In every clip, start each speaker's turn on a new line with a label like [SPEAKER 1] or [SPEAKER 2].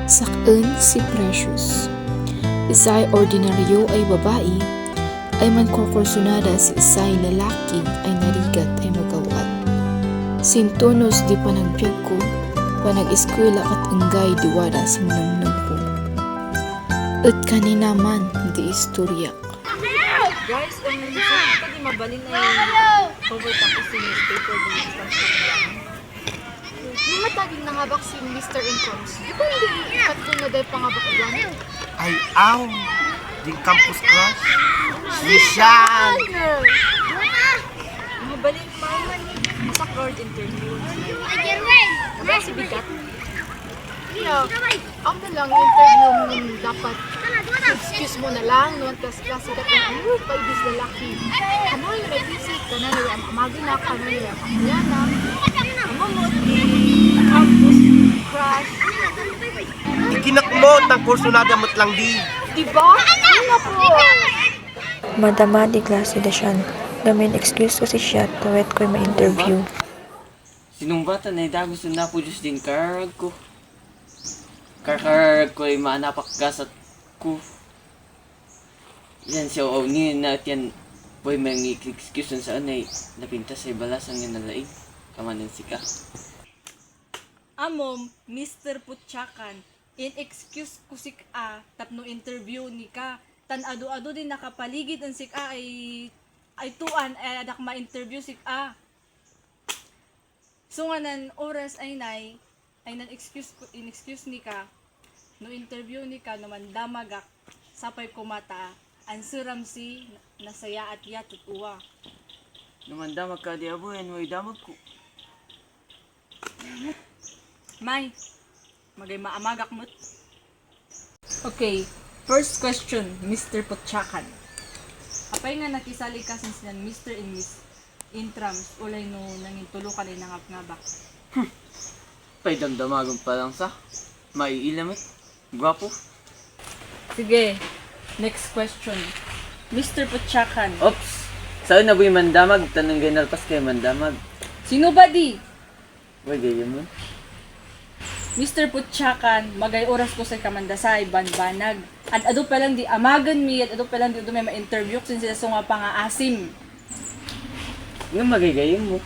[SPEAKER 1] Sakun si Precious. Isa'y ordinaryo ay babae, ay mankurkursunada si isa'y lalaki ay narigat ay magawat. Sintunos di panagbiag ko, panag-eskwela at enggay diwada sinamnam ko. At kanina man di istorya.
[SPEAKER 2] Guys, kung hindi di mabalin na yung cover tapos yung newspaper din yung construction. May mataging nangabak si Mr. Incomes. Di ba hindi ikat ko na dahil pangabak yan?
[SPEAKER 3] Ay, aw! Di campus crush. Sisyan!
[SPEAKER 2] Mabalin pa sa court interview. Diba si Bigat? Ako na lang yung interview mo dapat excuse mo na lang noon kasi kasi katong paibis lalaki. Ano yung may visit ka na nila amagin na ka na nila amagana amamot campus crush.
[SPEAKER 3] Ikinak mo, tang kursunada mo't lang di.
[SPEAKER 2] Diba? Ano po?
[SPEAKER 4] Madama di klase da siyan. Gamin excuse ko si siya tawet ko'y ma-interview.
[SPEAKER 5] Sinong bata na gusto na po Diyos din karag ko. Karag ko ay maanapakgasat ko. Yan siya o niya na yan po ay may excuse saan ay napintas ay balasan nga nalaig. Kamanan si ka.
[SPEAKER 2] Amom, Mr. Putsakan, in excuse ko si ka tapno interview ni ka. Tan ado-ado din nakapaligid ang si ka ay tuan ay adak ma-interview si ka. So nga nan oras ay nan excuse ni ka. No interview ni ka naman damagak sapay kumata ansuram si nasaya at yatut uwa.
[SPEAKER 5] Naman damag ka di abo yan, may damag ko.
[SPEAKER 2] May, magay maamagak mo't. Okay, first question, Mr. Putsakan. Apay nga nakisali ka since nan Mr. and Miss Intrams, ulay no nangitulo ka rin nangap-ngabak.
[SPEAKER 5] Pay damdamagon pa lang sa maiilamit. Gwapo.
[SPEAKER 2] Sige, next question. Mr. Putsakan,
[SPEAKER 5] Ops! Saan na ba yung mandamag? Tanong ganalpas kayo mandamag.
[SPEAKER 2] sino ba di?
[SPEAKER 5] Wag ganyan mo.
[SPEAKER 2] Mr. Putsakan, magay oras ko sa kamandasay, banbanag. At ado pa lang di amagan mi, at ado pa lang di may ma-interview since sila so nga pang-aasim.
[SPEAKER 5] Nga magagayin mo.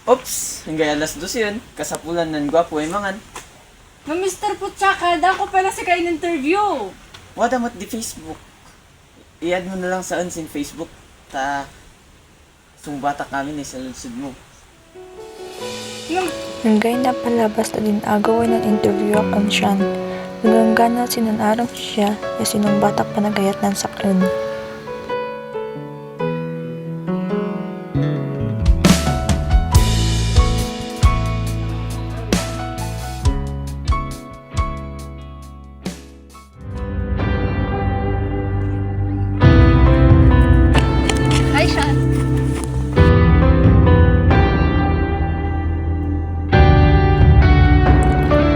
[SPEAKER 5] Ops! Hanggang alas 2 yun. Kasapulan ng gwapo ay mangan.
[SPEAKER 2] Ma Mr. Putsakan, dako pala sa kayo interview.
[SPEAKER 5] Wada mat di Facebook. I-add mo na lang saan sin Facebook. Ta sumbata kami ni sa lunsod mo.
[SPEAKER 4] Hanggang na palabas na din agawan ng interview ang siyan. Hanggang na sinanarang siya ya sinong batak panagayat ng sakun.
[SPEAKER 2] Hi, Sean.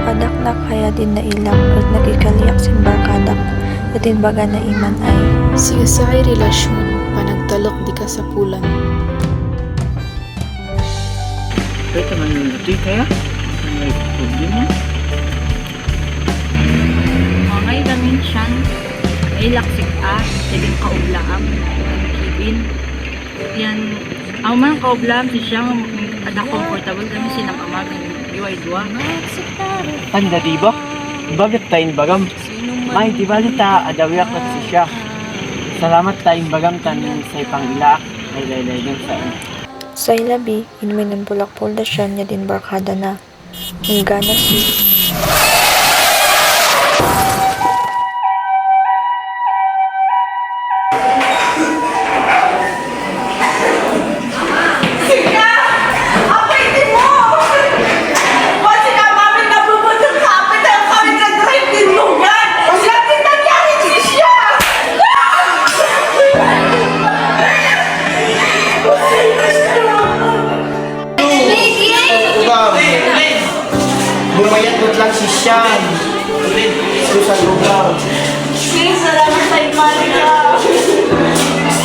[SPEAKER 4] Adak na kaya din na ilang at nagikaliyak sin barkadak at baga na iman ay
[SPEAKER 1] Si isa'y relasyon, panagtalok di ka sa pulan.
[SPEAKER 5] Pwede man yung lutoy kaya? May problema?
[SPEAKER 2] Mga gamin siyan, ay laksik siling kaublaam, ang kibin. Yan, ako man kaublaam si siyang ada comfortable kami sinang amagan, iwa-idwa.
[SPEAKER 5] Panda di ba? Bakit tayong bagam? May di ba lita adawiak at si siya? Salamat tayong bagam tanin sa ipangila ay laylay dun sa
[SPEAKER 4] sa ilabi, inumin ng bulak-pol na siya niya din barkada na. Hanggang na si
[SPEAKER 3] Bumayat mo't lang si Shan. Susan Lugaw.
[SPEAKER 2] Salamat sa Marika.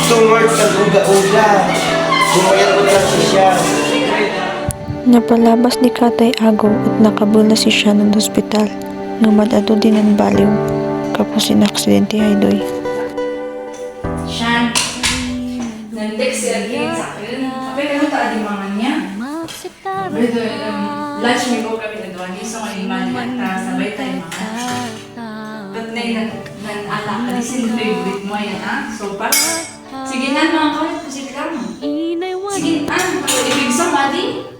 [SPEAKER 3] Stumart sa uga-uga. Bumayat mo't lang si Shan.
[SPEAKER 4] Napalabas ni Katay Agaw at nakabula si siya ng hospital nga madado din ang baliw kapos sinaksidente haydoy.
[SPEAKER 2] Shan, nandex si Agin sa akin. Apay ka nung taadimangan niya. Pero lunch may ko kami na doon. So ngayon mali at sabay tayo mga. But nan-ala ka din sin favorite mo yan ha. So pa. Sige na mga kawit po si Kram. Sige na, ibig sa madi.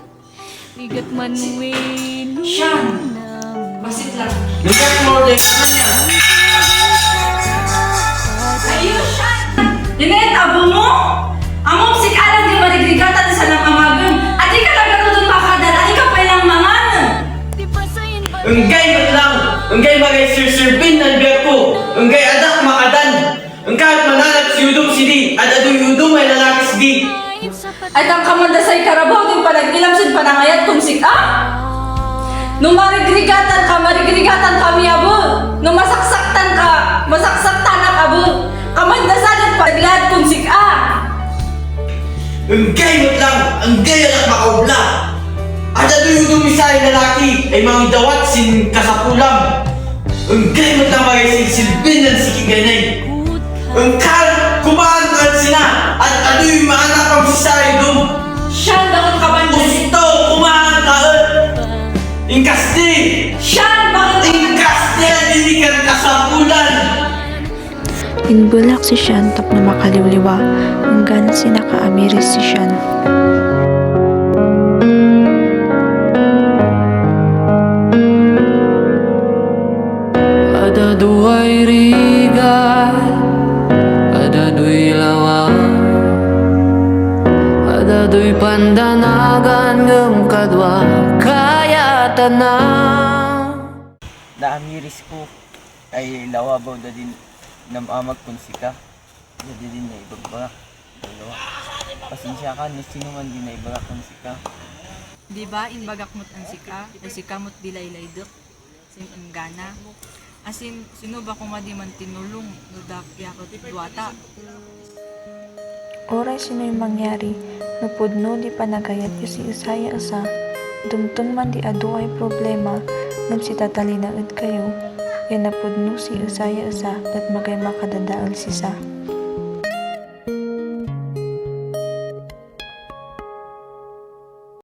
[SPEAKER 2] Shan, basit lang.
[SPEAKER 3] Nagkak mo rin naman niya.
[SPEAKER 2] Ayun, Shan! Linet, abo mo? Among sikalan di marigligatan sa namamagang. At di ka nagkaroon makadal, at di ka pailang mangan.
[SPEAKER 3] Unggay mo lang. Unggay magay sir-sirbin ng biyak ko. Unggay adak makadan. Ungkat mananap si Udom si Di. At adoy Udom ay lalaki si Di.
[SPEAKER 2] At ang kamandasay karabaw din panag-ilam sin panangayat kung sika. Nung marigligatan kami abo. Nung masaksaktan na abo. Kamandasan at panaglahat kung sika.
[SPEAKER 3] Unggay mo lang. Unggay anak makaubla. At adoy Udom isa ay lalaki ay mga dawat sin kasapulam. Unggay mo lang magay silbin ng sikiganay. Ungkat kumaan ka sina. At adoy maanak ang sisay dum.
[SPEAKER 2] Shan, bakit kamandasin?
[SPEAKER 3] Gusto kumaan ka. Ingkasti.
[SPEAKER 2] Shan, bakit
[SPEAKER 3] Ingkasti ang dinikan kasapulan.
[SPEAKER 4] Inbulak si Shan tap na makaliwliwa hanggang si nakaamiris si Shan.
[SPEAKER 6] Ada duay rigat, ada duy lawang, ada duy pandanagan ngem kadwa kaya tanang.
[SPEAKER 5] Naamiris ko ay lawabaw da din namamag konsika. Dadi din na ibagbaga. Dalawa. Pasensya ka, sino man din na ibaga konsika.
[SPEAKER 2] Di ba inbagak mo't ang sika, ay sika mo't dilaylay duk, sin gana. Asin, sino ba kung madi man tinulong, nudak yakot duwata.
[SPEAKER 4] Oray sino yung mangyari, napudno di panagayat yu si Isaya asa, dumtun man di adu ay problema, ngam si tatalinaad kayo, yan napudno si Isaya asa at magay makadadaal si sa.